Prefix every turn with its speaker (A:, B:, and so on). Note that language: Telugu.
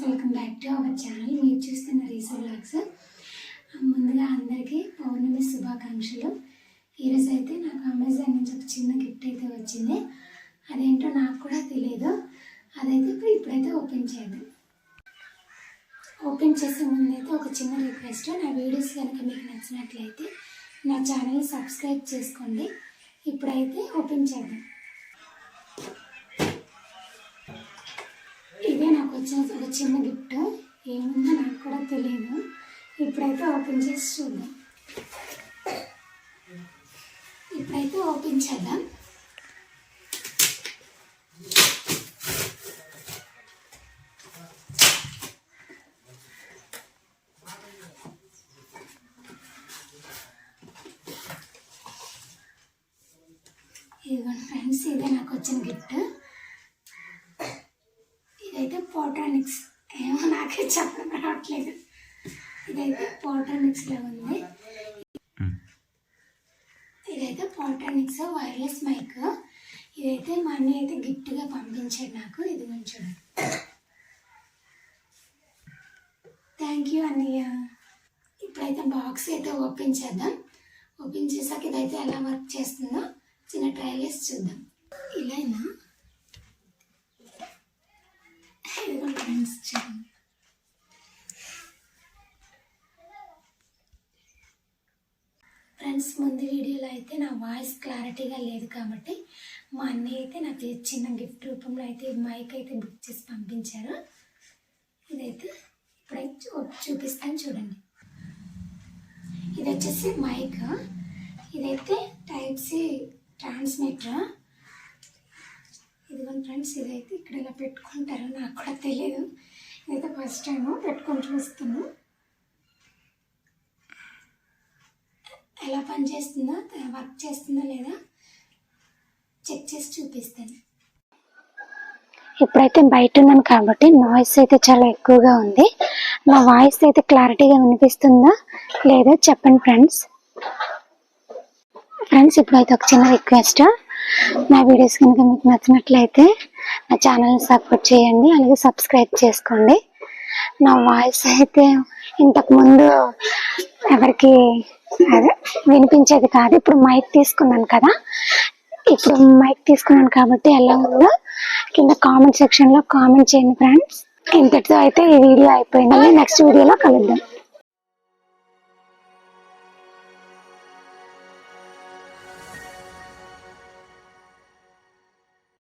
A: Welcome back to our channel. మీరు చూస్తున్న రీసా వ్లాగ్స్. ముందుగా అందరికీ పౌర్ణమి శుభాకాంక్షలు. ఈరోజు అయితే నాకు అమెజాన్ నుంచి ఒక చిన్న గిఫ్ట్ అయితే వచ్చింది. అదేంటో నాకు కూడా తెలియదు. అదైతే ఇప్పుడైతే ఓపెన్ చేద్దాం. ఓపెన్ చేసే ముందు అయితే ఒక చిన్న రిక్వెస్ట్, నా వీడియోస్ కనుక మీకు నచ్చినట్లయితే నా ఛానల్ని సబ్స్క్రైబ్ చేసుకోండి. ఇప్పుడైతే ఓపెన్ చేద్దాం. ఇదే నాకు వచ్చిన ఒక చిన్న గిఫ్ట్. ఏముందో నాకు కూడా తెలియదు. ఇప్పుడైతే ఓపెన్ చేసి చూద్దాం. ఇప్పుడైతే ఓపెన్ చేద్దాం. ఇదిగోండి ఫ్రెండ్స్, ఇదే నాకు వచ్చిన గిఫ్ట్. ఇదైతే పోట్రానిక్స్, ఏమో నాకే చెప్పడం రావట్లేదు. ఇదైతే పోట్రానిక్స్లో ఉంది. ఇదైతే పోట్రానిక్స్ వైర్లెస్ మైక్. ఇదైతే మా అన్నయ్య అయితే గిఫ్ట్గా పంపించాడు నాకు. ఇది చూడండి. థ్యాంక్ యూ అన్నయ్య. ఇప్పుడైతే బాక్స్ అయితే ఓపెన్ చేద్దాం. ఓపెన్ చేసాక ఇదైతే ఎలా వర్క్ చేస్తుందో చిన్న ట్రయల్ వేసి చూద్దాం. ఇలానా ఫ్రెండ్స్ చూడండి. ఫ్రెండ్స్, ముందు వీడియోలో అయితే నా వాయిస్ క్లారిటీగా లేదు కాబట్టి మా అన్నయ్య అయితే నాకు చిన్న గిఫ్ట్ రూపంలో అయితే మైక్ అయితే బుక్ చేసి పంపించారు. ఇదైతే ఇప్పుడైతే చూపిస్తాను చూడండి. ఇది వచ్చేసి మైక్. ఇదైతే టైప్ సి ట్రాన్స్మిటర్. ఇదిగోండి ఫ్రెండ్స్, ఇదైతే ఇక్కడ ఇలా పెట్టుకుంటారు. నాకు కూడా తెలియదు. ఇదైతే ఫస్ట్ టైం పెట్టుకొని చూస్తున్నాను. ఎలా పనిచేస్తుందో, వర్క్ చేస్తుందో లేదా చెక్ చేసి చూపిస్తాను. ఇప్పుడైతే బయట ఉన్నాను కాబట్టి నాయిస్ అయితే చాలా ఎక్కువగా ఉంది. నా వాయిస్ అయితే క్లారిటీగా వినిపిస్తుందా లేదా చెప్పండి ఫ్రెండ్స్. ఇప్పుడైతే ఒక చిన్న రిక్వెస్ట్, నా వీడియోస్ కనుక మీకు నచ్చినట్లయితే నా ఛానల్ని సపోర్ట్ చేయండి, అలాగే సబ్స్క్రైబ్ చేసుకోండి. నా వాయిస్ అయితే ఇంతకుముందు ఎవరికి అదే వినిపించేది కాదు. ఇప్పుడు మైక్ తీసుకున్నాను కదా, కాబట్టి ఎలా ఉందో కింద కామెంట్ సెక్షన్లో కామెంట్ చేయండి ఫ్రెండ్స్. ఇంతటితో అయితే ఈ వీడియో అయిపోయింది. నెక్స్ట్ వీడియోలో కలుద్దాం.